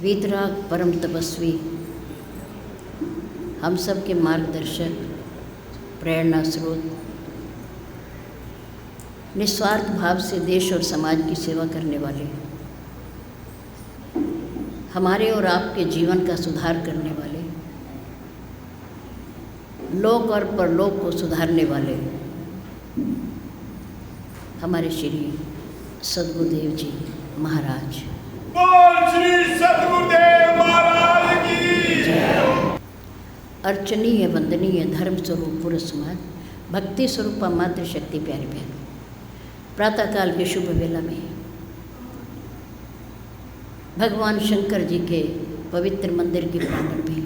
वीतराग परम तपस्वी, हम सब के मार्गदर्शक, प्रेरणा स्रोत, निस्वार्थ भाव से देश और समाज की सेवा करने वाले, हमारे और आपके जीवन का सुधार करने वाले, लोक और परलोक को सुधारने वाले हमारे श्री सद्गुरुदेव जी महाराज। बोल श्री सद्गुरुदेव महाराज की जय। अर्चनीय वंदनीय धर्म स्वरूप पूर्ण समाज, भक्ति स्वरूपा मातृ शक्ति प्यारी बहन, प्रातःकाल के शुभ वेला में भगवान शंकर जी के पवित्र मंदिर के प्रांगण में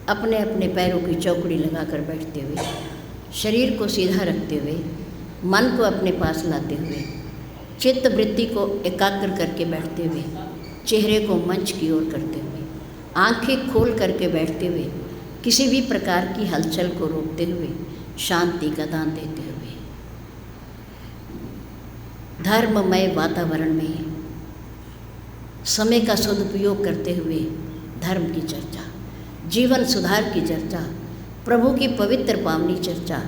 अपने अपने पैरों की चौकड़ी लगाकर बैठते हुए, शरीर को सीधा रखते हुए, मन को अपने पास लाते हुए, चित्त वृत्ति को एकाग्र करके बैठते हुए, चेहरे को मंच की ओर करते हुए, आंखें खोल करके बैठते हुए, किसी भी प्रकार की हलचल को रोकते हुए, शांति का दान देते हुए, धर्ममय वातावरण में समय का सदुपयोग करते हुए धर्म की चर्चा, जीवन सुधार की चर्चा, प्रभु की पवित्र पावनी चर्चा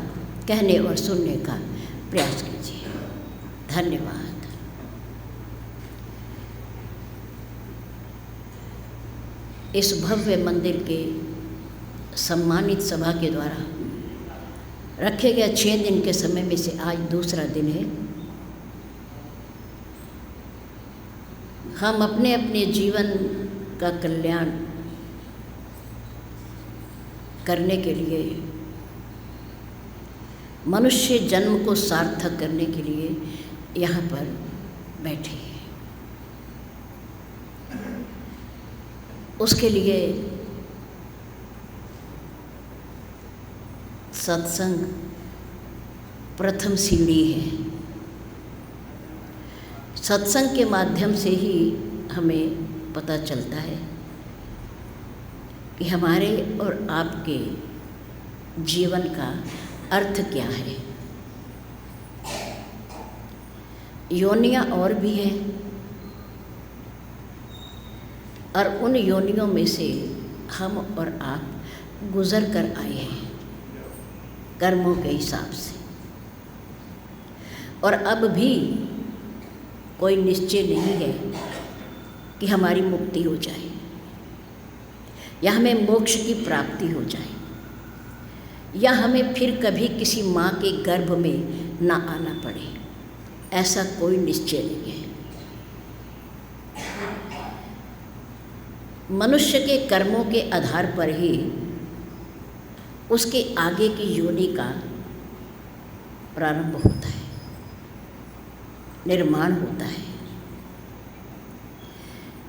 कहने और सुनने का प्रयास कीजिए। धन्यवाद। इस भव्य मंदिर के सम्मानित सभा के द्वारा रखे गए 6 दिन के समय में से आज दूसरा दिन है। हम अपने अपने जीवन का कल्याण करने के लिए, मनुष्य जन्म को सार्थक करने के लिए यहाँ पर बैठे हैं। उसके लिए सत्संग प्रथम सीढ़ी है। सत्संग के माध्यम से ही हमें पता चलता है कि हमारे और आपके जीवन का अर्थ क्या है। योनियाँ और भी हैं और उन योनियों में से हम और आप गुजर कर आए हैं कर्मों के हिसाब से, और अब भी कोई निश्चय नहीं है कि हमारी मुक्ति हो जाए या हमें मोक्ष की प्राप्ति हो जाए या हमें फिर कभी किसी माँ के गर्भ में ना आना पड़े। ऐसा कोई निश्चय नहीं है। मनुष्य के कर्मों के आधार पर ही उसके आगे की योनि का प्रारंभ होता है, निर्माण होता है।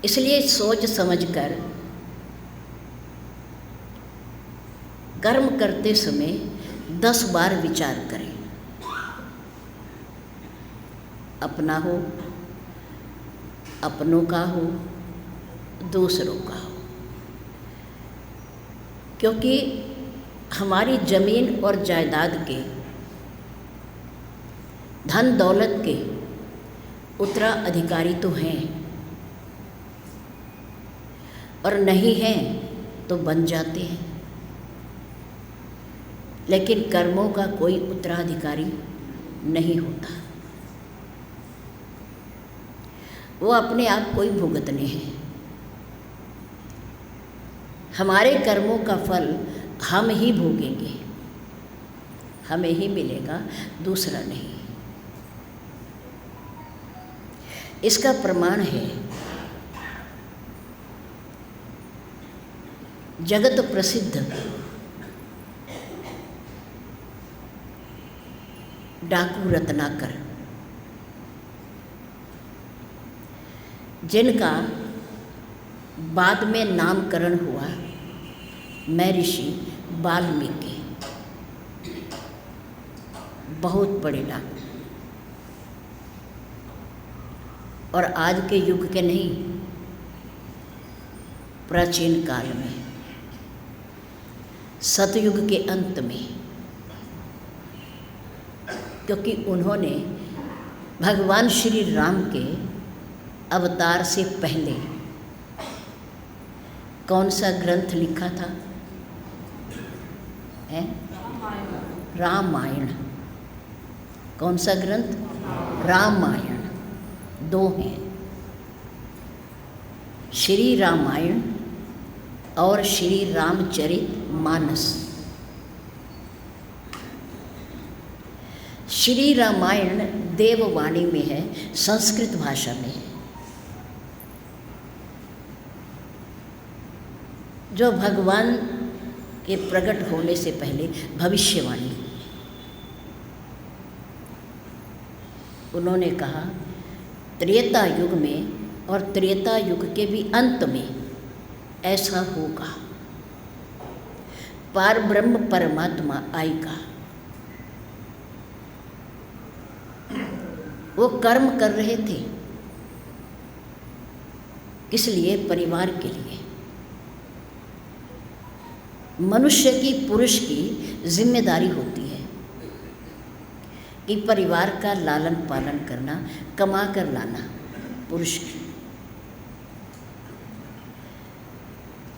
इसलिए सोच समझकर कर्म करते समय 10 बार विचार करें। अपना हो, अपनों का हो, दूसरों का हो, क्योंकि हमारी जमीन और जायदाद के, धन दौलत के उत्तराधिकारी तो हैं और नहीं हैं तो बन जाते हैं, लेकिन कर्मों का कोई उत्तराधिकारी नहीं होता। वो अपने आप को ही भुगतने हैं। हमारे कर्मों का फल हम ही भोगेंगे, हमें ही मिलेगा, दूसरा नहीं। इसका प्रमाण है जगत प्रसिद्ध डाकू रत्नाकर, जिनका बाद में नामकरण हुआ महर्षि वाल्मीकि। बहुत बड़े डाकू, और आज के युग के नहीं, प्राचीन काल में, सतयुग के अंत में, क्योंकि उन्होंने भगवान श्री राम के अवतार से पहले कौन सा ग्रंथ लिखा था? है रामायण। कौन सा ग्रंथ? रामायण। दो हैं, श्री रामायण और श्री रामचरित मानस। श्री रामायण देववाणी में है, संस्कृत भाषा में है, जो भगवान के प्रकट होने से पहले भविष्यवाणी। उन्होंने कहा त्रेता युग में और त्रेता युग के भी अंत में ऐसा होगा, पार ब्रह्म परमात्मा आएगा। वो कर्म कर रहे थे, किस लिए? परिवार के लिए। मनुष्य की, पुरुष की जिम्मेदारी होती है कि परिवार का लालन पालन करना, कमा कर लाना, पुरुष की।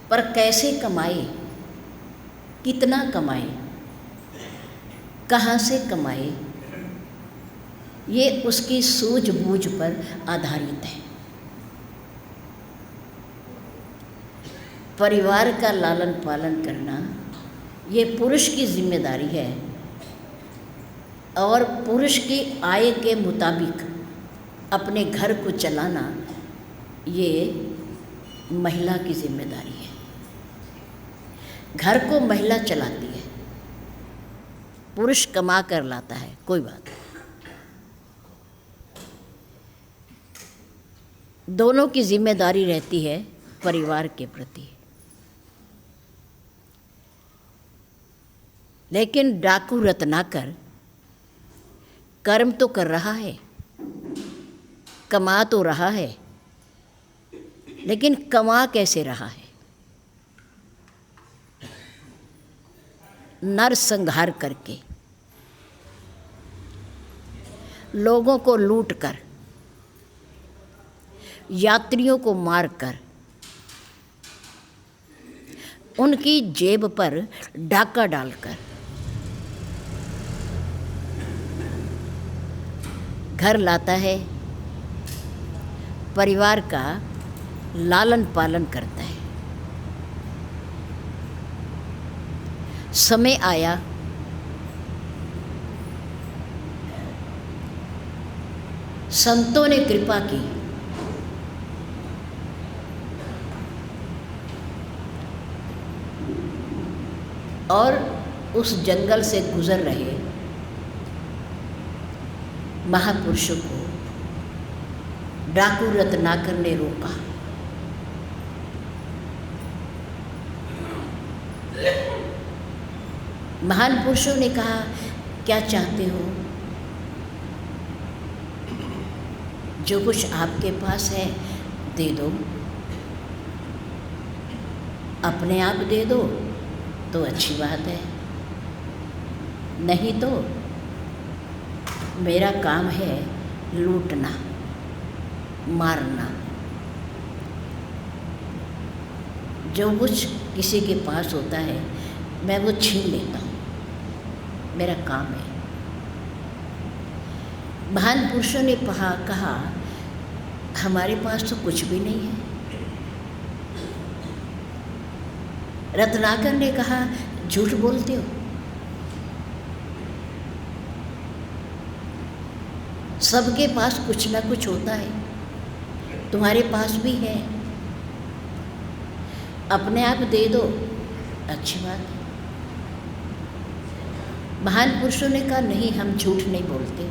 पर कैसे कमाए, कितना कमाए, कहाँ से कमाए, ये उसकी सूझबूझ पर आधारित है। परिवार का लालन पालन करना ये पुरुष की जिम्मेदारी है, और पुरुष की आय के मुताबिक अपने घर को चलाना ये महिला की जिम्मेदारी है। घर को महिला चलाती है, पुरुष कमा कर लाता है, कोई बात नहीं। दोनों की जिम्मेदारी रहती है परिवार के प्रति। लेकिन डाकू रत्नाकर कर्म तो कर रहा है, कमा तो रहा है, लेकिन कमा कैसे रहा है? नरसंहार करके, लोगों को लूट कर, यात्रियों को मारकर, उनकी जेब पर डाका डालकर घर लाता है, परिवार का लालन पालन करता है। समय आया संतों ने कृपा की, और उस जंगल से गुजर रहे महापुरुषों को डाकू रत्नाकर ने रोका। महान पुरुषों ने कहा, क्या चाहते हो? जो कुछ आपके पास है दे दो, अपने आप दे दो तो अच्छी बात है, नहीं तो मेरा काम है लूटना, मारना। जो कुछ किसी के पास होता है मैं वो छीन लेता हूँ, मेरा काम है। महान पुरुषों ने कहा हमारे पास तो कुछ भी नहीं है। रत्नाकर ने कहा, झूठ बोलते हो, सबके पास कुछ ना कुछ होता है, तुम्हारे पास भी है, अपने आप दे दो, अच्छी बात है। महान पुरुषों ने कहा, नहीं, हम झूठ नहीं बोलते,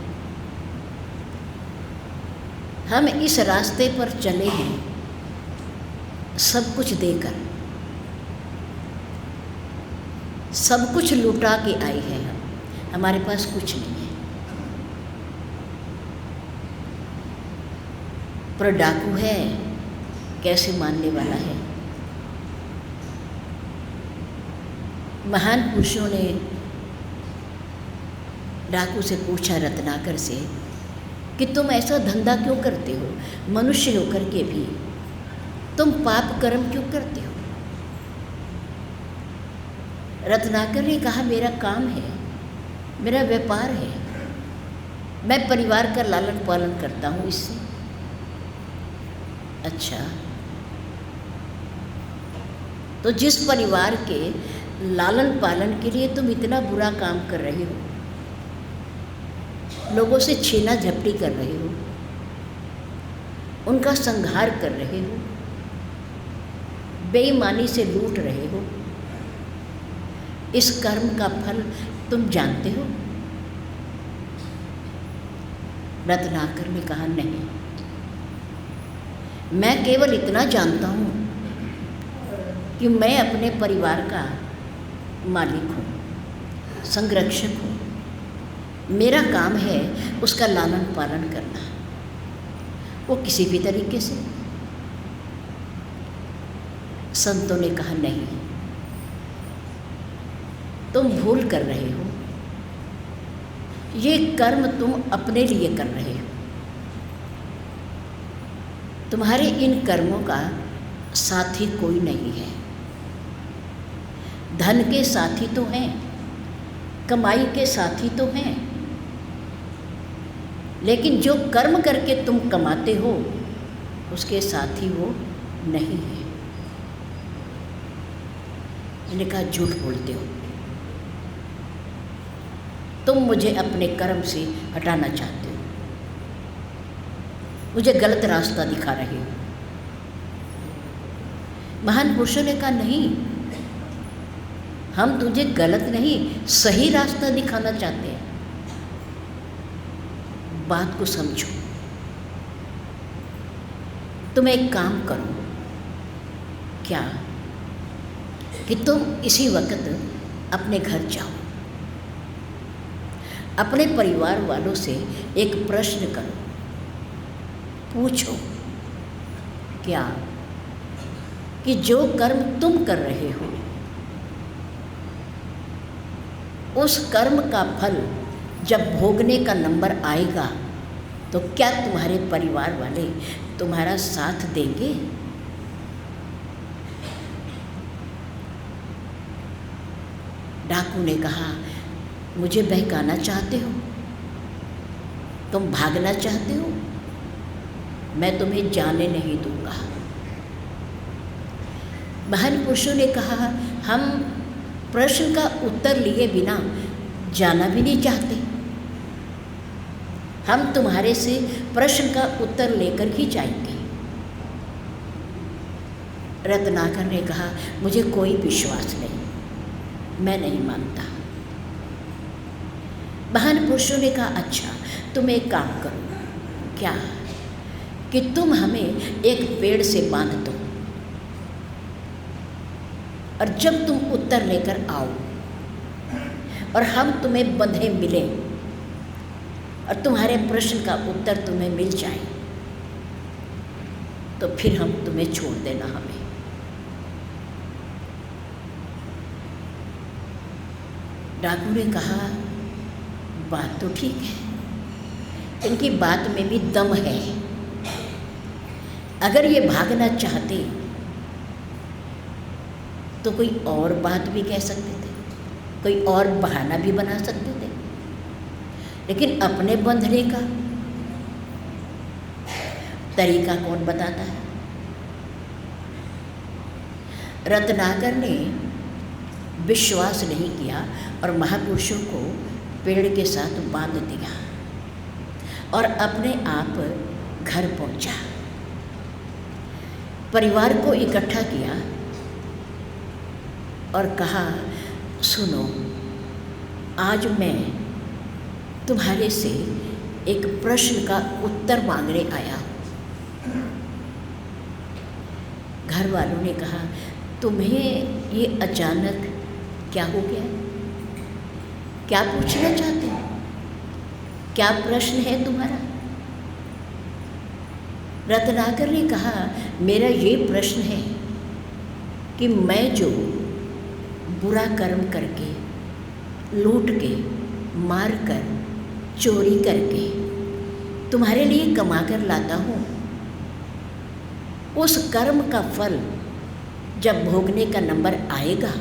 हम इस रास्ते पर चले हैं सब कुछ देकर, सब कुछ लुटा के आए हैं हम, हमारे पास कुछ नहीं है। पर डाकू है, कैसे मानने वाला है? महान पुरुषों ने डाकू से पूछा, रत्नाकर से, कि तुम ऐसा धंधा क्यों करते हो? मनुष्य होकर के भी तुम पाप कर्म क्यों करते हो? रत्नाकर ने कहा, मेरा काम है, मेरा व्यापार है, मैं परिवार का लालन पालन करता हूँ इससे। अच्छा, तो जिस परिवार के लालन पालन के लिए तुम इतना बुरा काम कर रहे हो, लोगों से छीना झपटी कर रहे हो, उनका संहार कर रहे हो, बेईमानी से लूट रहे हो, इस कर्म का फल तुम जानते हो? रत्नाकर ने कहा, नहीं, मैं केवल इतना जानता हूँ कि मैं अपने परिवार का मालिक हूँ, संरक्षक हूँ, मेरा काम है उसका लालन पालन करना, वो किसी भी तरीके से। संतों ने कहा, नहीं, तुम भूल कर रहे हो, ये कर्म तुम अपने लिए कर रहे हो, तुम्हारे इन कर्मों का साथी कोई नहीं है। धन के साथी तो हैं, कमाई के साथी तो हैं, लेकिन जो कर्म करके तुम कमाते हो उसके साथी वो नहीं है। मैंने कहा, झूठ बोलते हो, तुम मुझे अपने कर्म से हटाना चाहते हो, मुझे गलत रास्ता दिखा रहे हो। महान पुरुषों ने कहा, नहीं, हम तुझे गलत नहीं, सही रास्ता दिखाना चाहते हैं। बात को समझो, तुम एक काम करो, क्या कि तुम इसी वक्त अपने घर जाओ, अपने परिवार वालों से एक प्रश्न करो, पूछो क्या कि जो कर्म तुम कर रहे हो उस कर्म का फल जब भोगने का नंबर आएगा तो क्या तुम्हारे परिवार वाले तुम्हारा साथ देंगे? डाकू ने कहा, मुझे बहकाना चाहते हो, तुम भागना चाहते हो, मैं तुम्हें जाने नहीं दूंगा। महान पुरुषों ने कहा, हम प्रश्न का उत्तर लिए बिना जाना भी नहीं चाहते, हम तुम्हारे से प्रश्न का उत्तर लेकर ही जाएंगे। रत्नाकर ने कहा, मुझे कोई विश्वास नहीं, मैं नहीं मानता। महान पुरुषों ने कहा, अच्छा, तुम एक काम करो, क्या कि तुम हमें एक पेड़ से बांध दो, और जब तुम उत्तर लेकर आओ और हम तुम्हें बंधे मिले और तुम्हारे प्रश्न का उत्तर तुम्हें मिल जाए तो फिर हम तुम्हें छोड़ देना हमें। डाकू ने कहा, बात तो ठीक है, इनकी बात में भी दम है। अगर ये भागना चाहते तो कोई और बात भी कह सकते थे, कोई और बहाना भी बना सकते थे, लेकिन अपने बंधने का तरीका कौन बताता है? रत्नाकर ने विश्वास नहीं किया और महापुरुषों को पेड़ के साथ बांध दिया और अपने आप घर पहुंचा, परिवार को इकट्ठा किया और कहा, सुनो, आज मैं तुम्हारे से एक प्रश्न का उत्तर मांगने आया हूँ। घर वालों ने कहा, तुम्हें ये अचानक क्या हो गया? क्या पूछना चाहते हो? क्या प्रश्न है तुम्हारा? रत्नाकर ने कहा, मेरा ये प्रश्न है कि मैं जो बुरा कर्म करके, लूट के, मार कर, चोरी करके तुम्हारे लिए कमा कर लाता हूँ, उस कर्म का फल जब भोगने का नंबर आएगा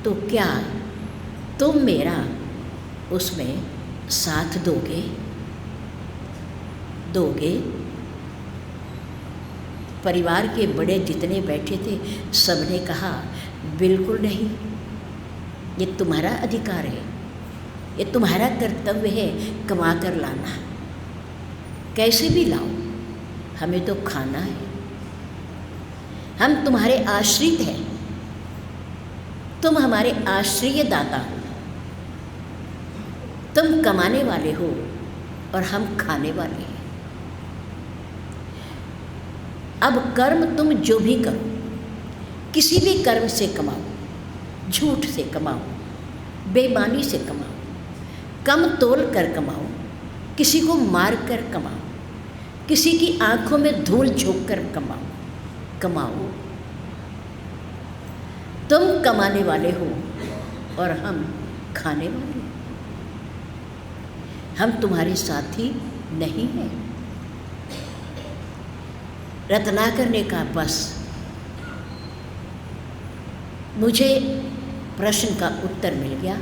तो क्या तुम मेरा उसमें साथ दोगे? परिवार के बड़े जितने बैठे थे सबने कहा बिल्कुल नहीं, ये तुम्हारा अधिकार है, ये तुम्हारा कर्तव्य है कमा कर लाना, कैसे भी लाओ, हमें तो खाना है, हम तुम्हारे आश्रित हैं, तुम हमारे आश्रय दाता हो, तुम कमाने वाले हो और हम खाने वाले हैं। अब कर्म तुम जो भी करो, किसी भी कर्म से कमाओ, झूठ से कमाओ, बेईमानी से कमाओ, कम तोल कर कमाओ, किसी को मार कर कमाओ, किसी की आंखों में धूल झोंक कर कमाओ, तुम कमाने वाले हो और हम खाने वाले, हम तुम्हारे साथी नहीं हैं। रत्नाकर ने कहा बस, मुझे प्रश्न का उत्तर मिल गया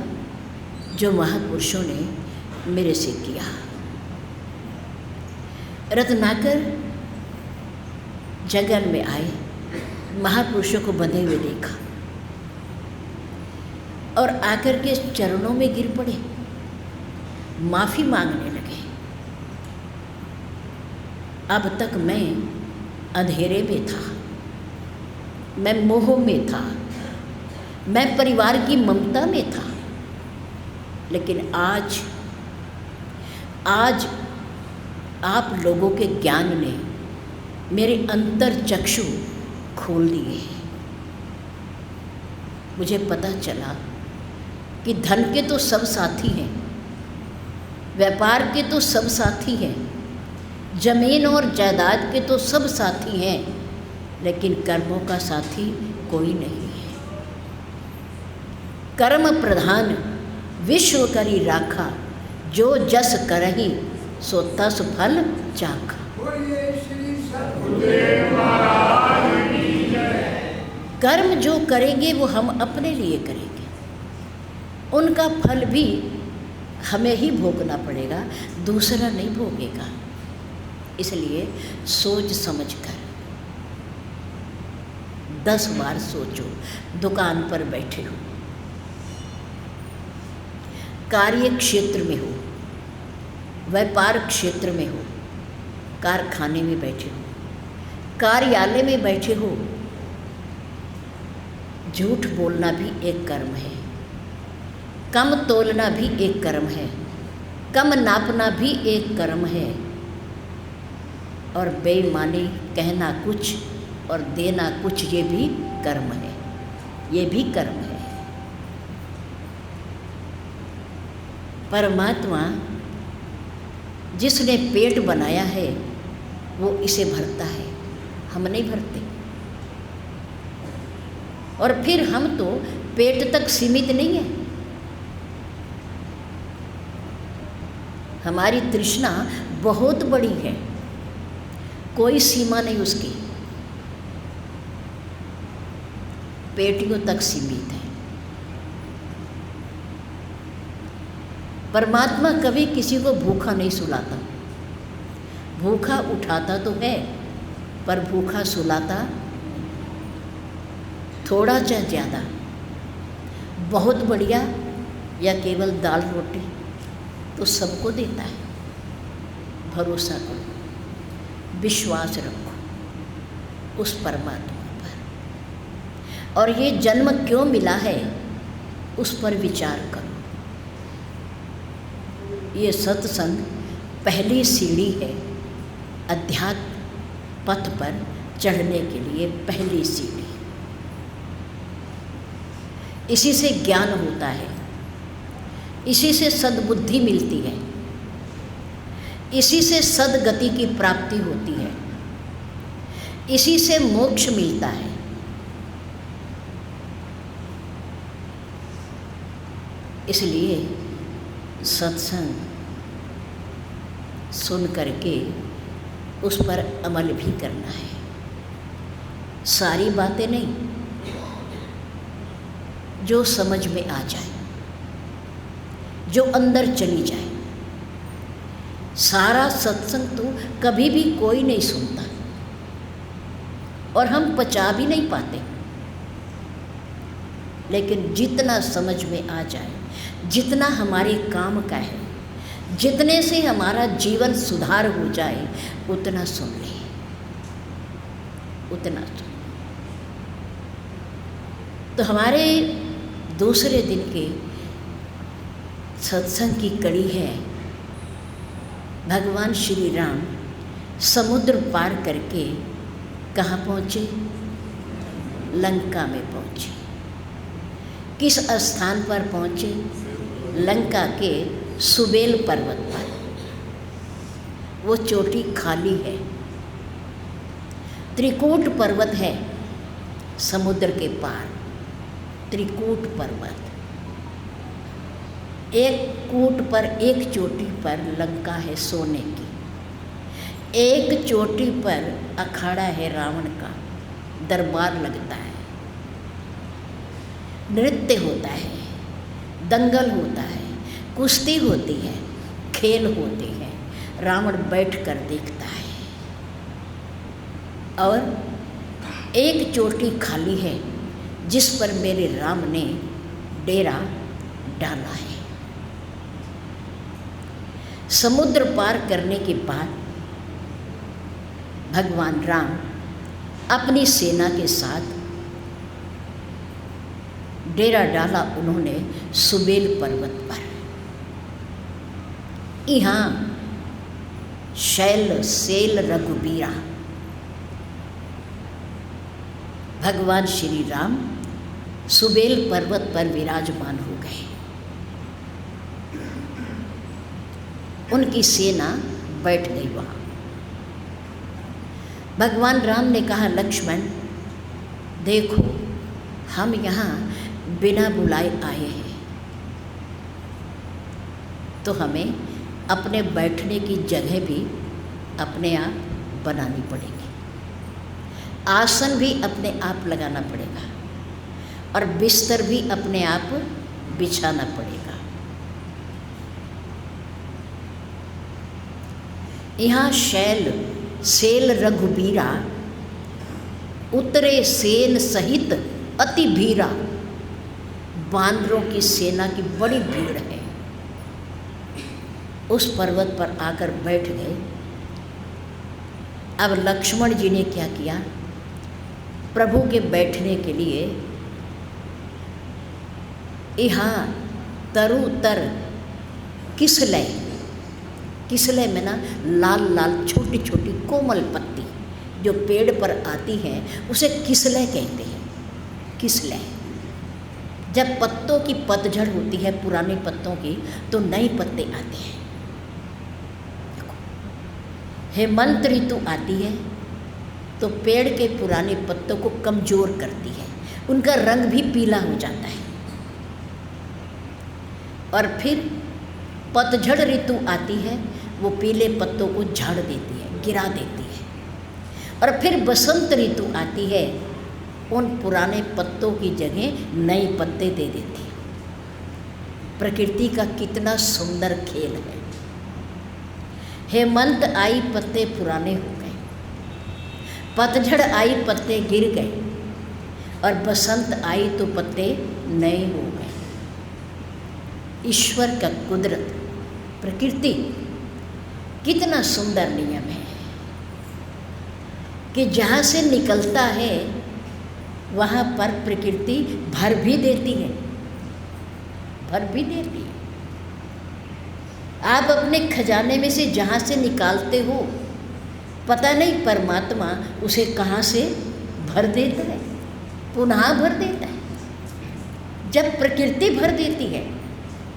जो महापुरुषों ने मेरे से किया। रत्नाकर जंगल में आए, महापुरुषों को बंधे हुए देखा और आकर के चरणों में गिर पड़े, माफ़ी मांगने लगे। अब तक मैं अंधेरे में था, मैं मोह में था, मैं परिवार की ममता में था, लेकिन आज आप लोगों के ज्ञान ने मेरे अंतर चक्षु खोल दिए हैं। मुझे पता चला कि धन के तो सब साथी हैं, व्यापार के तो सब साथी हैं, जमीन और जायदाद के तो सब साथी हैं, लेकिन कर्मों का साथी कोई नहीं है। कर्म प्रधान विश्व करी राखा, जो जस करही सो तस फल चाखा। कर्म जो करेंगे वो हम अपने लिए करेंगे, उनका फल भी हमें ही भोगना पड़ेगा, दूसरा नहीं भोगेगा। इसलिए सोच समझ कर 10 बार सोचो। दुकान पर बैठे हो, कार्य क्षेत्र में हो, व्यापार क्षेत्र में हो, कारखाने में बैठे हो, कार्यालय में बैठे हो, झूठ बोलना भी एक कर्म है, कम तोलना भी एक कर्म है, कम नापना भी एक कर्म है, और बेईमानी कहना कुछ और देना कुछ, ये भी कर्म है, ये भी कर्म है। परमात्मा जिसने पेट बनाया है वो इसे भरता है, हम नहीं भरते। और फिर हम तो पेट तक सीमित नहीं है, हमारी तृष्णा बहुत बड़ी है, कोई सीमा नहीं उसकी, पेटियों तक सीमित है। परमात्मा कभी किसी को भूखा नहीं सुलाता, भूखा उठाता तो है पर भूखा सुलाता थोड़ा चाहे ज़्यादा, बहुत बढ़िया या केवल दाल रोटी तो सबको देता है। भरोसा करो, विश्वास रखो उस परमात्मा पर, और ये जन्म क्यों मिला है उस पर विचार करो। ये सत्संग पहली सीढ़ी है अध्यात्म पथ पर चढ़ने के लिए, पहली सीढ़ी। इसी से ज्ञान होता है, इसी से सद्बुद्धि मिलती है, इसी से सद्गति की प्राप्ति होती है, इसी से मोक्ष मिलता है। इसलिए सत्संग सुन करके उस पर अमल भी करना है, सारी बातें नहीं, जो समझ में आ जाए, जो अंदर चली जाए। सारा सत्संग तो कभी भी कोई नहीं सुनता और हम पचा भी नहीं पाते, लेकिन जितना समझ में आ जाए, जितना हमारे काम का है, जितने से हमारा जीवन सुधार हो जाए, उतना सुन ले, उतना सुन। तो हमारे दूसरे दिन के सत्संग की कड़ी है, भगवान श्री राम समुद्र पार करके कहाँ पहुँचे? लंका में पहुँचे। किस स्थान पर पहुँचे? लंका के सुबेल पर्वत पर। वो चोटी खाली है, त्रिकूट पर्वत है समुद्र के पार। त्रिकूट पर्वत, एक कूट पर, एक चोटी पर लंका है सोने की, एक चोटी पर अखाड़ा है रावण का, दरबार लगता है, नृत्य होता है, दंगल होता है, कुश्ती होती है, खेल होते हैं, रावण बैठकर देखता है। और एक चोटी खाली है जिस पर मेरे राम ने डेरा डाला है। समुद्र पार करने के बाद भगवान राम अपनी सेना के साथ डेरा डाला उन्होंने सुबेल पर्वत पर। यहाँ शैल सेल रघुबीरा, भगवान श्री राम सुबेल पर्वत पर विराजमान हो गए। उनकी सेना बैठ गई वहाँ। भगवान राम ने कहा, लक्ष्मण देखो, हम यहाँ बिना बुलाए आए हैं, तो हमें अपने बैठने की जगह भी अपने आप बनानी पड़ेगी, आसन भी अपने आप लगाना पड़ेगा और बिस्तर भी अपने आप बिछाना पड़ेगा। यहाँ शैल सेल रघुबीरा, उतरे सेन सहित अति भीरा, बानरों की सेना की बड़ी भीड़ है। उस पर्वत पर आकर बैठ गए। अब लक्ष्मण जी ने क्या किया? प्रभु के बैठने के लिए यहाँ तरु तर किसलय, किसलय में ना लाल लाल छोटी छोटी कोमल पत्ती जो पेड़ पर आती हैं उसे किसलय कहते हैं। किसलय, जब पत्तों की पतझड़ होती है पुराने पत्तों की, तो नए पत्ते आते हैं। हेमंत ऋतु आती है तो पेड़ के पुराने पत्तों को कमज़ोर करती है, उनका रंग भी पीला हो जाता है। और फिर पतझड़ ऋतु आती है, वो पीले पत्तों को झाड़ देती है, गिरा देती है। और फिर बसंत ऋतु आती है, उन पुराने पत्तों की जगह नए पत्ते दे देती है। प्रकृति का कितना सुंदर खेल है। हेमंत आई, पत्ते पुराने हो गए, पतझड़ आई, पत्ते गिर गए, और बसंत आई तो पत्ते नए हो गए। ईश्वर का कुदरत, प्रकृति कितना सुंदर नियम है कि जहाँ से निकलता है वहाँ पर प्रकृति भर भी देती है, भर भी देती है। आप अपने खजाने में से जहाँ से निकालते हो, पता नहीं परमात्मा उसे कहाँ से भर देता है, पुनः भर देता है। जब प्रकृति भर देती है,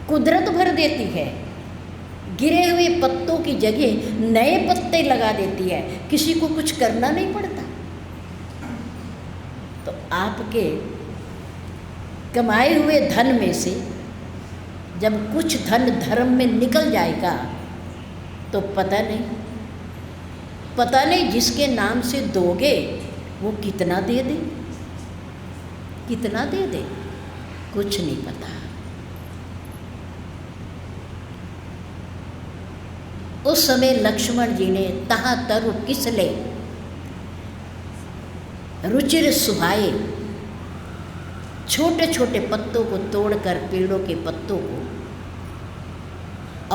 कुदरत भर देती है, गिरे हुए पत्तों की जगह नए पत्ते लगा देती है, किसी को कुछ करना नहीं पड़ता। तो आपके कमाए हुए धन में से जब कुछ धन धर्म में निकल जाएगा तो पता नहीं जिसके नाम से दोगे वो कितना दे दे, कितना दे दे। कुछ नहीं पता। उस समय लक्ष्मण जी ने तहा तरु किसले रुचिर सुहाए, छोटे छोटे पत्तों को तोड़कर, पेड़ों के पत्तों को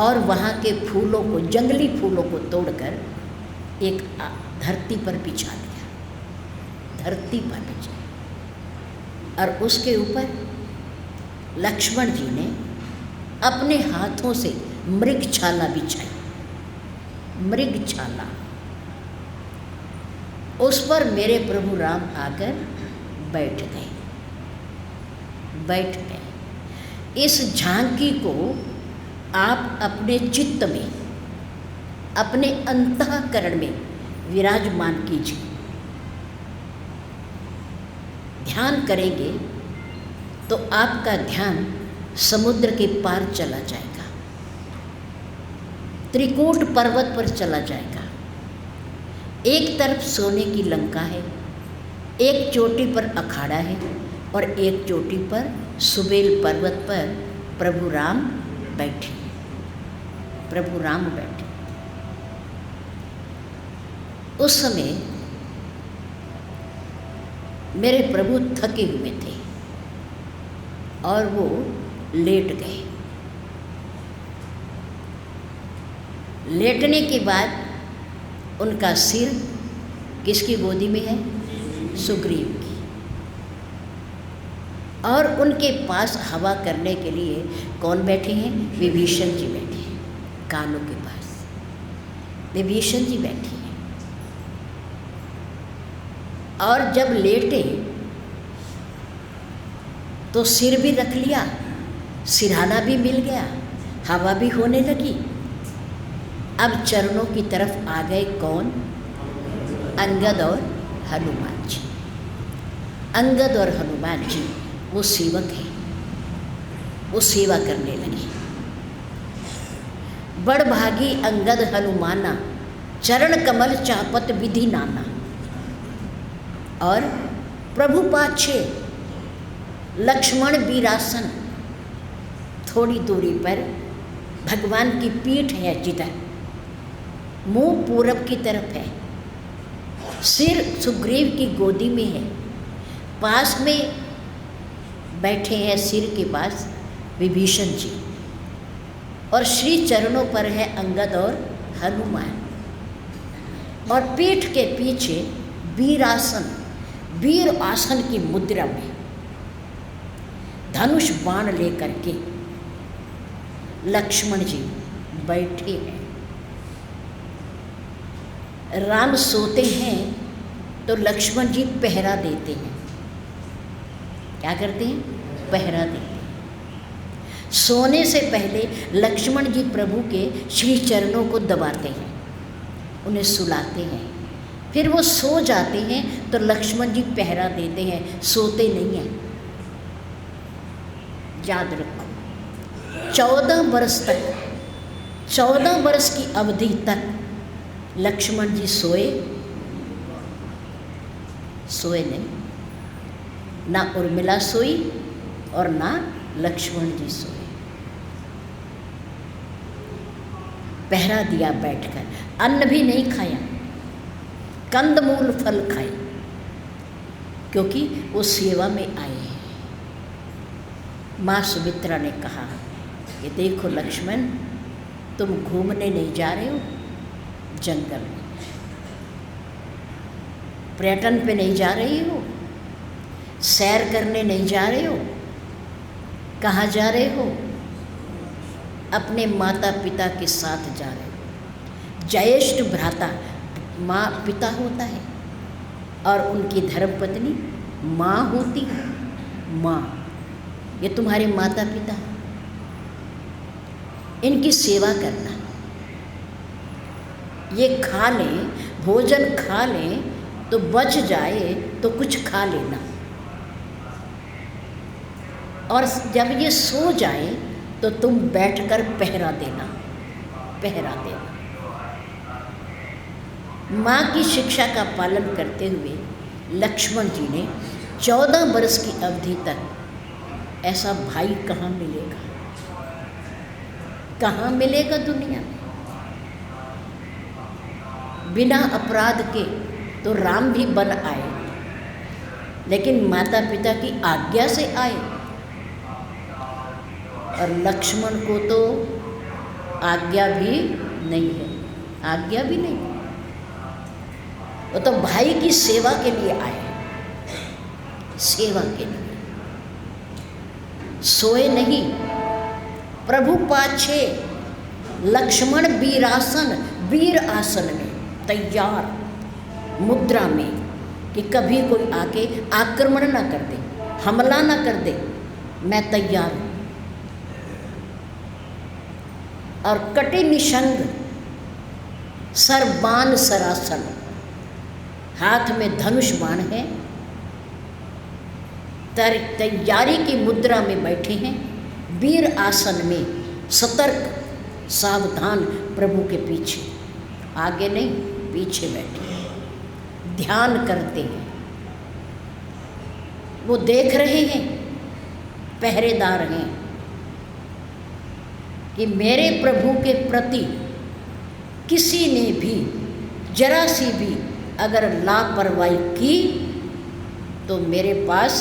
और वहाँ के फूलों को, जंगली फूलों को तोड़कर एक धरती पर बिछा दिया, धरती पर बिछा, और उसके ऊपर लक्ष्मण जी ने अपने हाथों से मृगछाला बिछाई, मृगछाला। उस पर मेरे प्रभु राम आकर बैठ गए, बैठ गए। इस झांकी को आप अपने चित्त में, अपने अंतःकरण में विराजमान कीजिए। ध्यान करेंगे तो आपका ध्यान समुद्र के पार चला जाएगा, त्रिकूट पर्वत पर चला जाएगा। एक तरफ सोने की लंका है, एक चोटी पर अखाड़ा है और एक चोटी पर सुबेल पर्वत पर प्रभु राम बैठे, प्रभु राम बैठे। उस समय मेरे प्रभु थके हुए थे और वो लेट गए। लेटने के बाद उनका सिर किसकी गोदी में है? सुग्रीव की। और उनके पास हवा करने के लिए कौन बैठे हैं? विभीषण जी बैठे हैं, कानों के पास विभीषण जी बैठे हैं। और जब लेटे तो सिर भी रख लिया, सिरहाना भी मिल गया, हवा भी होने लगी। अब चरणों की तरफ आ गए कौन? अंगद और हनुमान जी। अंगद और हनुमान जी वो सेवक हैं, वो सेवा करने लगे। बड़भागी अंगद हनुमाना, चरण कमल चापत विधि नाना। और प्रभु पाछे लक्ष्मण वीरासन। थोड़ी दूरी पर भगवान की पीठ है, जिधर मुंह पूरब की तरफ है, सिर सुग्रीव की गोदी में है, पास में बैठे हैं सिर के पास विभीषण जी, और श्री चरणों पर है अंगद और हनुमान। और पीठ के पीछे वीरासन, वीर आसन की मुद्रा में धनुष बाण लेकर के लक्ष्मण जी बैठे हैं। राम सोते हैं तो लक्ष्मण जी पहरा देते हैं। क्या करते हैं? पहरा देते हैं। सोने से पहले लक्ष्मण जी प्रभु के श्री चरणों को दबाते हैं, उन्हें सुलाते हैं। फिर वो सो जाते हैं तो लक्ष्मण जी पहरा देते हैं, सोते नहीं हैं। याद रखो, 14 वर्ष तक, 14 वर्ष की अवधि तक लक्ष्मण जी सोए नहीं, ना उर्मिला सोई और ना लक्ष्मण जी सोए। पहरा दिया बैठकर, अन्न भी नहीं खाया, कंदमूल फल खाए, क्योंकि वो सेवा में आए हैं। माँ सुमित्रा ने कहा कि देखो लक्ष्मण, तुम घूमने नहीं जा रहे हो जंगल में, पर्यटन पे नहीं जा रही हो, सैर करने नहीं जा रहे हो, कहाँ जा रहे हो? अपने माता पिता के साथ जा रहे हो। ज्येष्ठ भ्राता माँ पिता होता है और उनकी धर्मपत्नी माँ होती है। माँ, ये तुम्हारे माता पिता, इनकी सेवा करना। ये खा लें, भोजन खा लें तो बच जाए तो कुछ खा लेना, और जब ये सो जाए तो तुम बैठकर पहरा देना, पहरा देना। माँ की शिक्षा का पालन करते हुए लक्ष्मण जी ने 14 वर्ष की अवधि तक ऐसा भाई कहाँ मिलेगा, कहाँ मिलेगा दुनिया में। बिना अपराध के तो राम भी बन आए, लेकिन माता पिता की आज्ञा से आए, और लक्ष्मण को तो आज्ञा भी नहीं है, आज्ञा भी नहीं। वो तो भाई की सेवा के लिए आए, सेवा के लिए। सोए नहीं, प्रभु पाछे लक्ष्मण वीरासन, वीर आसन में तैयार, मुद्रा में, कि कभी कोई आके आक्रमण ना कर दे, हमला ना कर दे, मैं तैयार हूँ। और कटे निशंग, सरबान सरासन, हाथ में धनुष बाण है, तैयारी की मुद्रा में बैठे हैं, वीर आसन में, सतर्क सावधान प्रभु के पीछे, आगे नहीं पीछे बैठे हैं, ध्यान करते हैं। वो देख रहे हैं, पहरेदार हैं, कि मेरे प्रभु के प्रति किसी ने भी जरा सी भी अगर लापरवाही की तो मेरे पास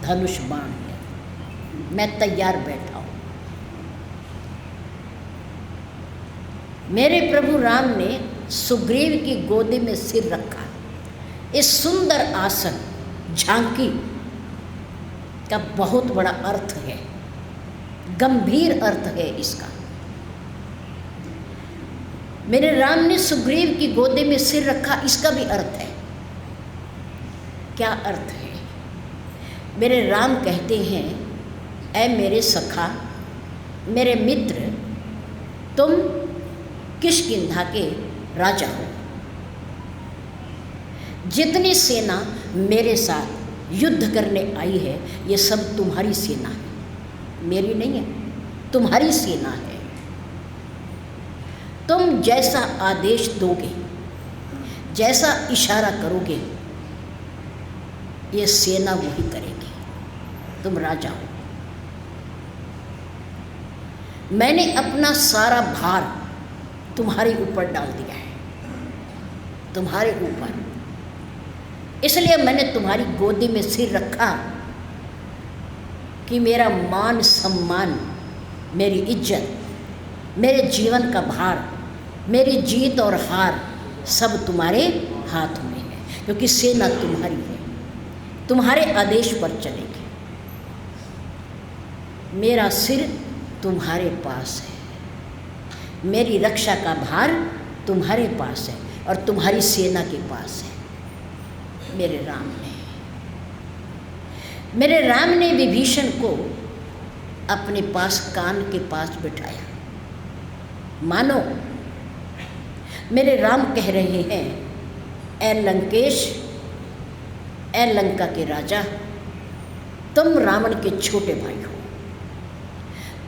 धनुष बाण है, मैं तैयार बैठा हूँ। मेरे प्रभु राम ने सुग्रीव की गोदी में सिर रखा। इस सुंदर आसन, झांकी का बहुत बड़ा अर्थ है, गंभीर अर्थ है इसका। मेरे राम ने सुग्रीव की गोदी में सिर रखा, इसका भी अर्थ है। क्या अर्थ है? मेरे राम कहते हैं, ऐ मेरे सखा, मेरे मित्र, तुम किष्किंधा के राजा हो। जितनी सेना मेरे साथ युद्ध करने आई है, ये सब तुम्हारी सेना है, मेरी नहीं है, तुम्हारी सेना है। तुम जैसा आदेश दोगे, जैसा इशारा करोगे, ये सेना वही करेगी। तुम राजा हो। मैंने अपना सारा भार तुम्हारे ऊपर डाल दिया है, तुम्हारे ऊपर। इसलिए मैंने तुम्हारी गोदी में सिर रखा कि मेरा मान सम्मान, मेरी इज्जत, मेरे जीवन का भार, मेरी जीत और हार सब तुम्हारे हाथ में है, क्योंकि सेना तुम्हारी है, तुम्हारे आदेश पर चलेगी। मेरा सिर तुम्हारे पास है, मेरी रक्षा का भार तुम्हारे पास है और तुम्हारी सेना के पास है। मेरे राम ने विभीषण को अपने पास, कान के पास बिठाया। मानो मेरे राम कह रहे हैं, ऐ लंकेश, ऐ लंका के राजा, तुम रावण के छोटे भाई हो,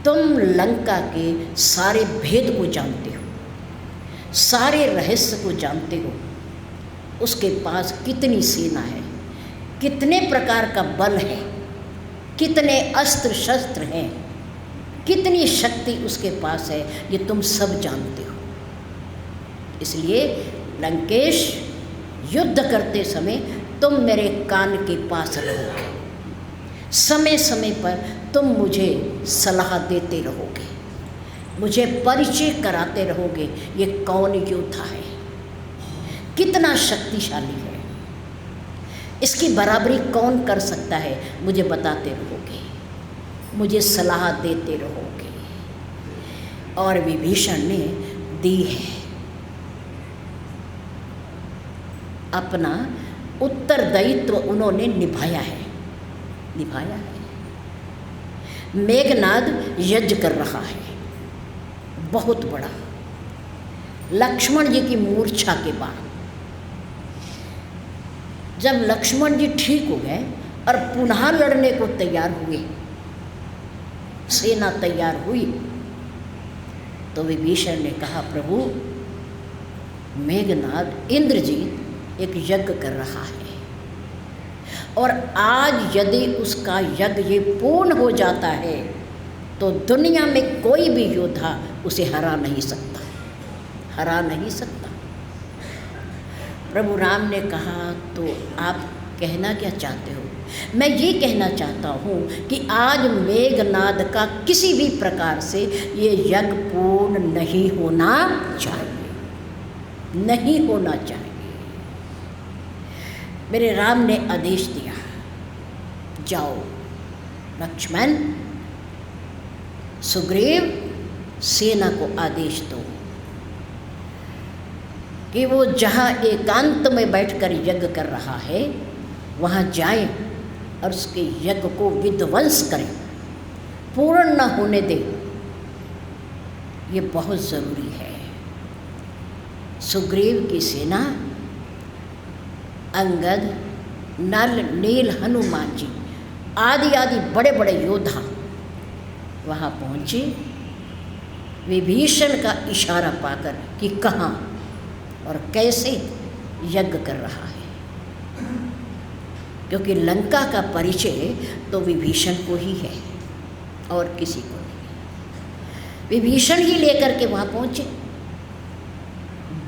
तुम लंका के सारे भेद को जानते हो, सारे रहस्य को जानते हो। उसके पास कितनी सेना है, कितने प्रकार का बल है, कितने अस्त्र शस्त्र हैं, कितनी शक्ति उसके पास है, ये तुम सब जानते हो। इसलिए लंकेश, युद्ध करते समय तुम मेरे कान के पास रहोगे, समय समय पर तुम मुझे सलाह देते रहोगे, मुझे परिचय कराते रहोगे, ये कौन योद्धा है, कितना शक्तिशाली है, इसकी बराबरी कौन कर सकता है, मुझे बताते रहोगे, मुझे सलाह देते रहोगे। और विभीषण ने दी है, अपना उत्तरदायित्व उन्होंने निभाया है, निभाया है। मेघनाद यज्ञ कर रहा है बहुत बड़ा, लक्ष्मण जी की मूर्छा के बाद। जब लक्ष्मण जी ठीक हो गए और पुनः लड़ने को तैयार हुए, सेना तैयार हुई, तो विभीषण ने कहा, प्रभु मेघनाद, इंद्रजीत एक यज्ञ कर रहा है और आज यदि उसका यज्ञ पूर्ण हो जाता है तो दुनिया में कोई भी योद्धा उसे हरा नहीं सकता, हरा नहीं सकता। प्रभु राम ने कहा, तो आप कहना क्या चाहते हो? मैं ये कहना चाहता हूँ कि आज मेघनाद का किसी भी प्रकार से ये यज्ञ पूर्ण नहीं होना चाहिए, नहीं होना चाहिए। मेरे राम ने आदेश दिया, जाओ लक्ष्मण, सुग्रीव, सेना को आदेश दो कि वो जहाँ एकांत में बैठकर यज्ञ कर रहा है वहाँ जाएं और उसके यज्ञ को विध्वंस करें, पूर्ण न होने दें। ये बहुत ज़रूरी है। सुग्रीव की सेना, अंगद, नल, नील, हनुमान जी आदि आदि बड़े बड़े योद्धा वहाँ पहुँचे। विभीषण का इशारा पाकर कि कहाँ और कैसे यज्ञ कर रहा है, क्योंकि लंका का परिचय तो विभीषण को ही है और किसी को नहीं। विभीषण ही लेकर के वहाँ पहुँचे।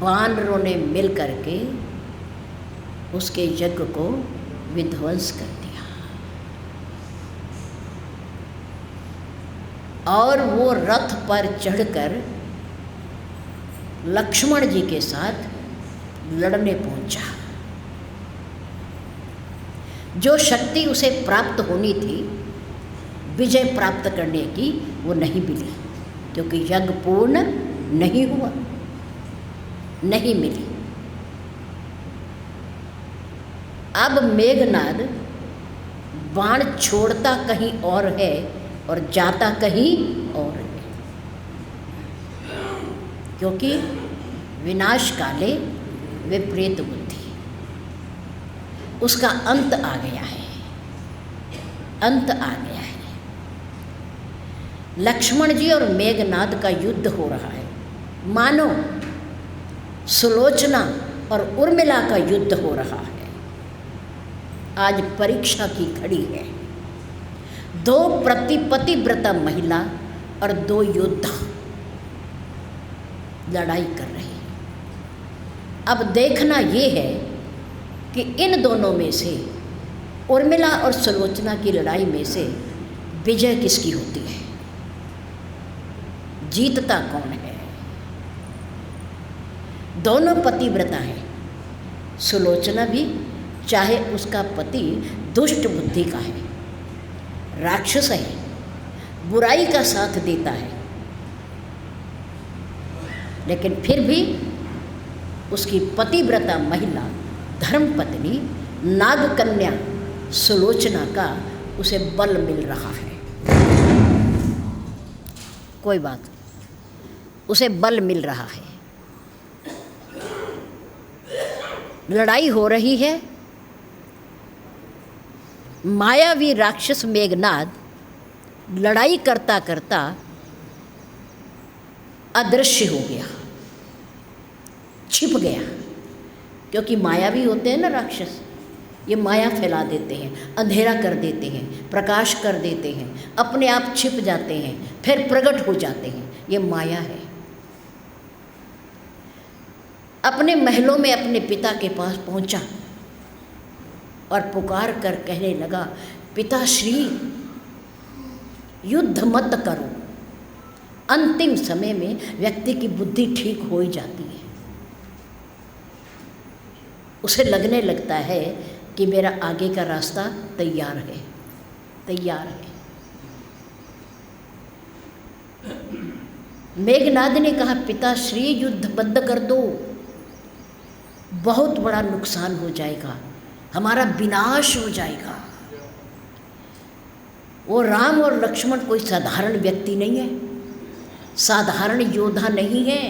वानरों ने मिल करके उसके यज्ञ को विध्वंस कर दिया और वो रथ पर चढ़कर लक्ष्मण जी के साथ लड़ने पहुंचा। जो शक्ति उसे प्राप्त होनी थी विजय प्राप्त करने की, वो नहीं मिली, क्योंकि यज्ञ पूर्ण नहीं हुआ, नहीं मिली। अब मेघनाद बाण छोड़ता कहीं और है और जाता कहीं और है, क्योंकि विनाश काले विपरीत बुद्धि, उसका अंत आ गया है, अंत आ गया है। लक्ष्मण जी और मेघनाद का युद्ध हो रहा है, मानो सुलोचना और उर्मिला का युद्ध हो रहा है। आज परीक्षा की घड़ी है। दो पतिव्रता महिला और दो योद्धा लड़ाई कर रहे हैं। अब देखना ये है कि इन दोनों में से, उर्मिला और सुलोचना की लड़ाई में से विजय किसकी होती है, जीतता कौन है। दोनों पतिव्रता हैं। सुलोचना भी, चाहे उसका पति दुष्ट बुद्धि का है, राक्षस है, बुराई का साथ देता है, लेकिन फिर भी उसकी पतिव्रता महिला, धर्मपत्नी, नागकन्या सुलोचना का उसे बल मिल रहा है। कोई बात, उसे बल मिल रहा है। लड़ाई हो रही है। मायावी राक्षस मेघनाद लड़ाई करता करता अदृश्य हो गया, छिप गया, क्योंकि मायावी होते हैं ना राक्षस, ये माया फैला देते हैं, अंधेरा कर देते हैं, प्रकाश कर देते हैं, अपने आप छिप जाते हैं, फिर प्रकट हो जाते हैं। ये माया है। अपने महलों में अपने पिता के पास पहुंचा और पुकार कर कहने लगा, पिताश्री युद्ध मत करो। अंतिम समय में व्यक्ति की बुद्धि ठीक हो ही जाती है। उसे लगने लगता है कि मेरा आगे का रास्ता तैयार है, तैयार है। मेघनाद ने कहा, पिताश्री युद्ध बंद कर दो, बहुत बड़ा नुकसान हो जाएगा, हमारा विनाश हो जाएगा। वो राम और लक्ष्मण कोई साधारण व्यक्ति नहीं है, साधारण योद्धा नहीं है।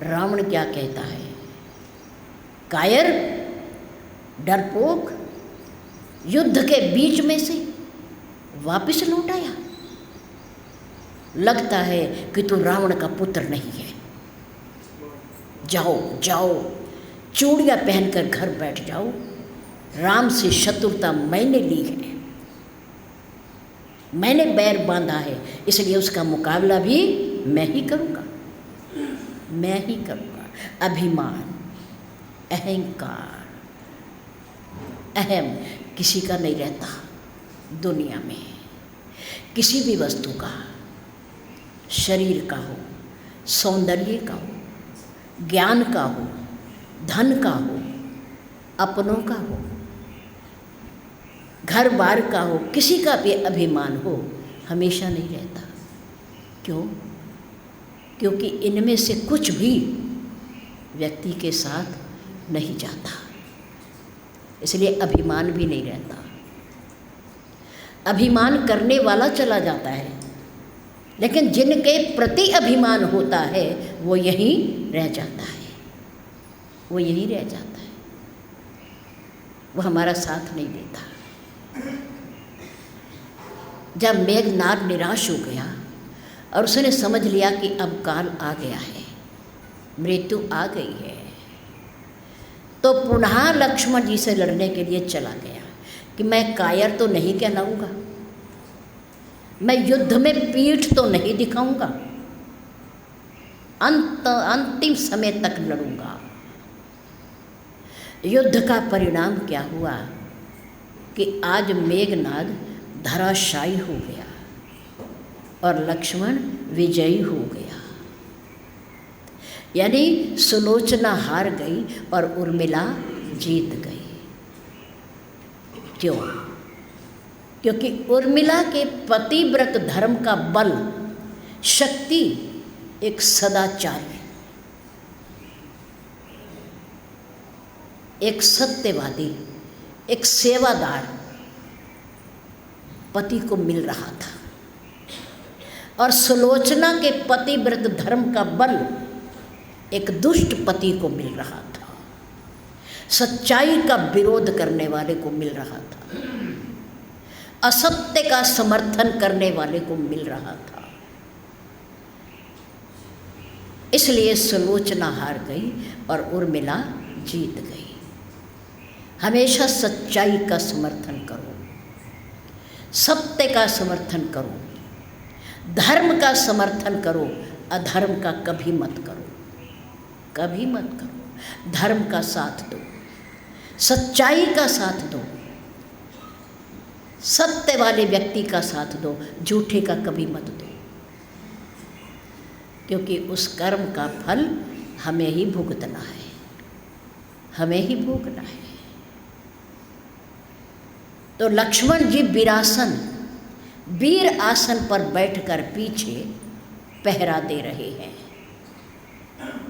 रावण क्या कहता है, कायर, डरपोक, युद्ध के बीच में से वापस लौट आया। लगता है कि तू रावण का पुत्र नहीं है। जाओ जाओ, चूड़ियाँ पहनकर घर बैठ जाओ राम से शत्रुता मैंने ली है, मैंने बैर बांधा है, इसलिए उसका मुकाबला भी मैं ही करूँगा, मैं ही करूँगा। अभिमान, अहंकार, अहम किसी का नहीं रहता दुनिया में, किसी भी वस्तु का, शरीर का हो, सौंदर्य का हो, ज्ञान का हो, धन का हो, अपनों का हो, घर बार का हो, किसी का भी अभिमान हो, हमेशा नहीं रहता। क्यों? क्योंकि इनमें से कुछ भी व्यक्ति के साथ नहीं जाता, इसलिए अभिमान भी नहीं रहता। अभिमान करने वाला चला जाता है, लेकिन जिनके प्रति अभिमान होता है वो यहीं रह जाता है, वो यहीं रह जाता है, वो हमारा साथ नहीं देता। जब मेघनाद निराश हो गया और उसने समझ लिया कि अब काल आ गया है, मृत्यु आ गई है, तो पुनः लक्ष्मण जी से लड़ने के लिए चला गया कि मैं कायर तो नहीं कहलाऊंगा, मैं युद्ध में पीठ तो नहीं दिखाऊंगा, अंतिम समय तक लड़ूंगा। युद्ध का परिणाम क्या हुआ कि आज मेघनाद धराशायी हो गया और लक्ष्मण विजयी हो गया, यानी सुलोचना हार गई और उर्मिला जीत गई। क्यों? क्योंकि उर्मिला के पतिव्रत धर्म का बल, शक्ति एक सदाचारी, एक सत्यवादी, एक सेवादार पति को मिल रहा था, और सुलोचना के पतिव्रत धर्म का बल एक दुष्ट पति को मिल रहा था, सच्चाई का विरोध करने वाले को मिल रहा था, असत्य का समर्थन करने वाले को मिल रहा था। इसलिए सुलोचना हार गई और उर्मिला जीत गई। हमेशा सच्चाई का समर्थन करो, सत्य का समर्थन करो, धर्म का समर्थन करो, अधर्म का कभी मत करो, कभी मत करो। धर्म का साथ दो, सच्चाई का साथ दो, सत्य वाले व्यक्ति का साथ दो, झूठे का कभी मत दो, क्योंकि उस कर्म का फल हमें ही भुगतना है, हमें ही भोगना है। तो लक्ष्मण जी वीरासन, वीर आसन पर बैठकर पीछे पहरा दे रहे हैं।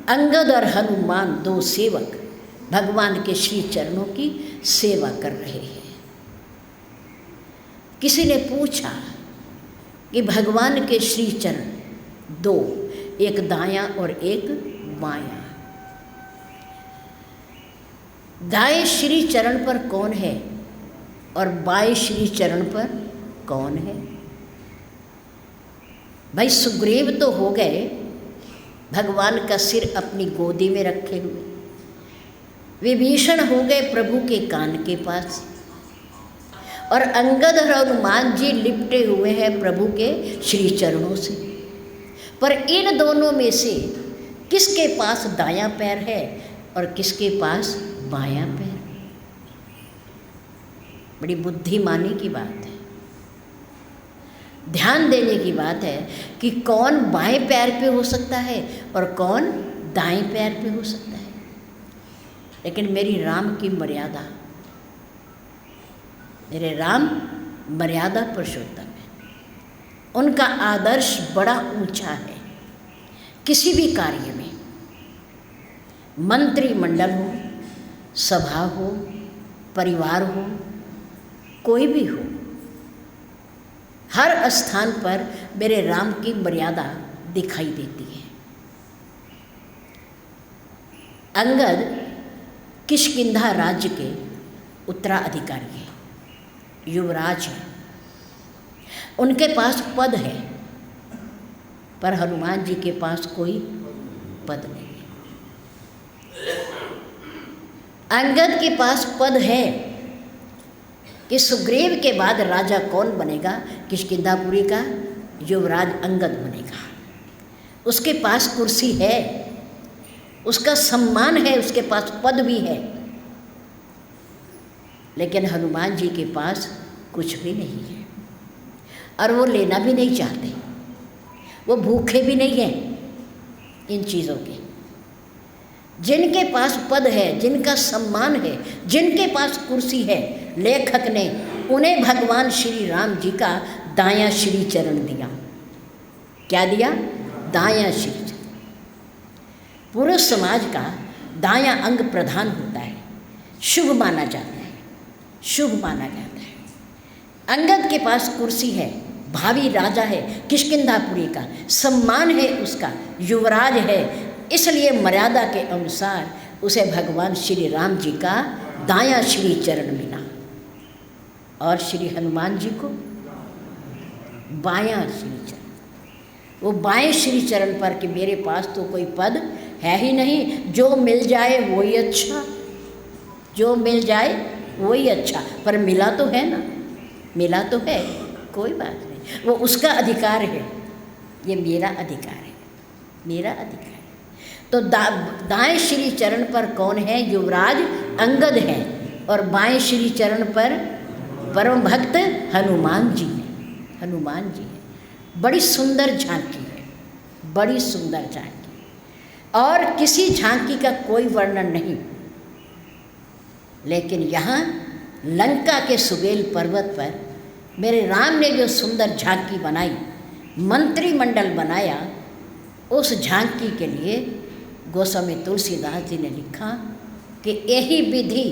अंगद और हनुमान दो सेवक भगवान के श्री चरणों की सेवा कर रहे हैं। किसी ने पूछा कि भगवान के श्री चरण दो, एक दायां और एक बायां, दाएं श्री चरण पर कौन है और बाएं श्री चरण पर कौन है? भाई सुग्रीव तो हो गए भगवान का सिर अपनी गोदी में रखे हुए, विभीषण हो गए प्रभु के कान के पास, और अंगद और हनुमान जी लिपटे हुए हैं प्रभु के श्री चरणों से। पर इन दोनों में से किसके पास दायां पैर है और किसके पास बायां पैर? बड़ी बुद्धिमानी की बात है, ध्यान देने की बात है कि कौन बाएं पैर पे हो सकता है और कौन दाएं पैर पे हो सकता है। लेकिन मेरी राम की मर्यादा, मेरे राम मर्यादा पुरुषोत्तम है, उनका आदर्श बड़ा ऊंचा है। किसी भी कार्य में, मंत्रिमंडल हो, सभा हो, परिवार हो, कोई भी हो, हर स्थान पर मेरे राम की मर्यादा दिखाई देती है। अंगद किष्किंधा राज्य के उत्तराधिकारी हैं, युवराज हैं, उनके पास पद है, पर हनुमान जी के पास कोई पद नहीं है। अंगद के पास पद है कि सुग्रीव के बाद राजा कौन बनेगा? किष्किंधापुरी का युवराज अंगद बनेगा। उसके पास कुर्सी है, उसका सम्मान है, उसके पास पद भी है, लेकिन हनुमान जी के पास कुछ भी नहीं है और वो लेना भी नहीं चाहते। वो भूखे भी नहीं हैं इन चीज़ों के। जिनके पास पद है, जिनका सम्मान है, जिनके पास कुर्सी है, लेखक ने उन्हें भगवान श्री राम जी का दायां श्री चरण दिया। क्या दिया? दायां श्री चरण। पुरुष समाज का दायां अंग प्रधान होता है, शुभ माना जाता है, शुभ माना जाता है। अंगद के पास कुर्सी है, भावी राजा है, किष्किंधापुरी का सम्मान है, उसका युवराज है, इसलिए मर्यादा के अनुसार उसे भगवान श्री राम जी का दायां श्री चरण मिला और श्री हनुमान जी को बायां श्री चरण। वो बाएं श्री चरण पर कि मेरे पास तो कोई पद है ही नहीं, जो मिल जाए वही अच्छा, जो मिल जाए वही अच्छा, पर मिला तो है ना, मिला तो है, कोई बात नहीं, वो उसका अधिकार है, ये मेरा अधिकार है, मेरा अधिकार है। तो दाएं श्री चरण पर कौन है? युवराज अंगद है और बाएं श्री चरण पर परम भक्त हनुमान जी हैं, हनुमान जी हैं। बड़ी सुंदर झांकी है, बड़ी सुंदर झांकी, और किसी झांकी का कोई वर्णन नहीं। लेकिन यहाँ लंका के सुगेल पर्वत पर मेरे राम ने जो सुंदर झांकी बनाई, मंत्रिमंडल बनाया, उस झांकी के लिए गोस्वामी तुलसीदास जी ने लिखा कि यही विधि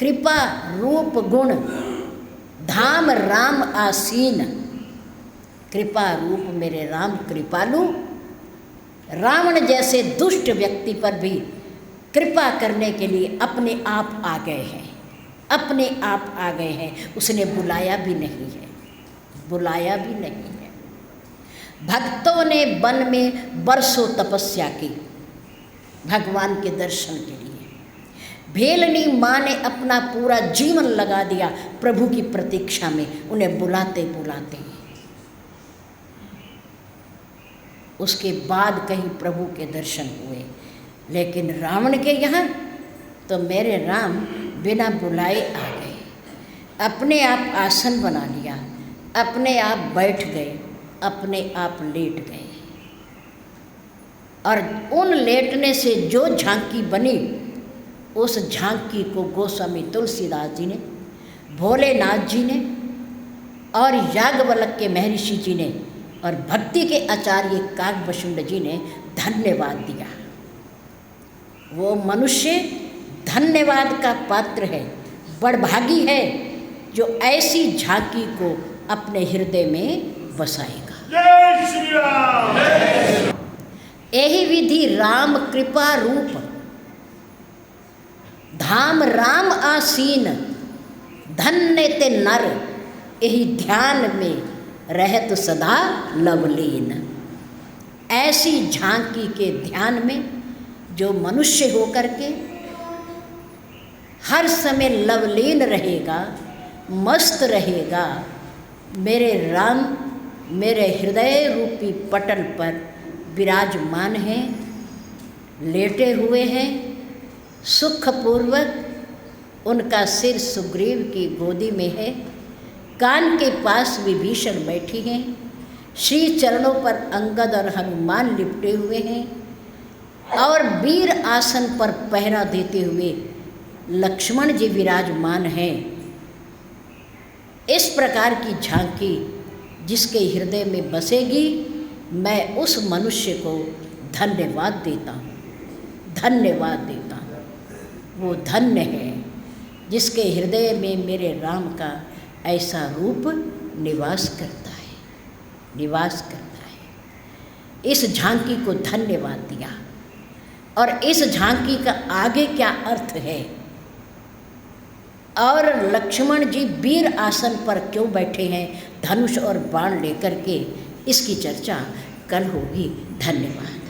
कृपा रूप गुण धाम राम आसीन। कृपा रूप मेरे राम कृपालु, रावण जैसे दुष्ट व्यक्ति पर भी कृपा करने के लिए अपने आप आ गए हैं, अपने आप आ गए हैं। उसने बुलाया भी नहीं है, बुलाया भी नहीं है। भक्तों ने वन में बरसों तपस्या की भगवान के दर्शन के लिए। भेलनी माँ ने अपना पूरा जीवन लगा दिया प्रभु की प्रतीक्षा में, उन्हें बुलाते बुलाते। उसके बाद कहीं प्रभु के दर्शन हुए, लेकिन रावण के यहाँ तो मेरे राम बिना बुलाए आ गए, अपने आप आसन बना लिया, अपने आप बैठ गए, अपने आप लेट गए। और उन लेटने से जो झांकी बनी, उस झांकी को गोस्वामी तुलसीदास जी ने, भोलेनाथ जी ने और याज्ञवल्क्य के महर्षि जी ने और भक्ति के आचार्य काकभषुंड जी ने धन्यवाद दिया। वो मनुष्य धन्यवाद का पात्र है, बड़भागी है जो ऐसी झांकी को अपने हृदय में बसाएगा। जय श्री राम। यही विधि राम कृपा रूप धाम राम आसीन, धन्य ते नर यही ध्यान में रहत सदा लवलीन। ऐसी झांकी के ध्यान में जो मनुष्य होकर के हर समय लवलीन रहेगा, मस्त रहेगा, मेरे राम मेरे हृदय रूपी पटल पर विराजमान हैं, लेटे हुए हैं, सुखपूर्वक। उनका सिर सुग्रीव की गोदी में है, कान के पास विभीषण बैठी हैं, श्री चरणों पर अंगद और हनुमान लिपटे हुए हैं और वीर आसन पर पहरा देते हुए लक्ष्मण जी विराजमान हैं। इस प्रकार की झांकी जिसके हृदय में बसेगी, मैं उस मनुष्य को धन्यवाद देता हूँ, धन्यवाद देता हूँ। वो धन्य है जिसके हृदय में मेरे राम का ऐसा रूप निवास करता है, निवास करता है। इस झांकी को धन्यवाद दिया। और इस झांकी का आगे क्या अर्थ है और लक्ष्मण जी वीर आसन पर क्यों बैठे हैं धनुष और बाण लेकर के, इसकी चर्चा कल होगी। धन्यवाद।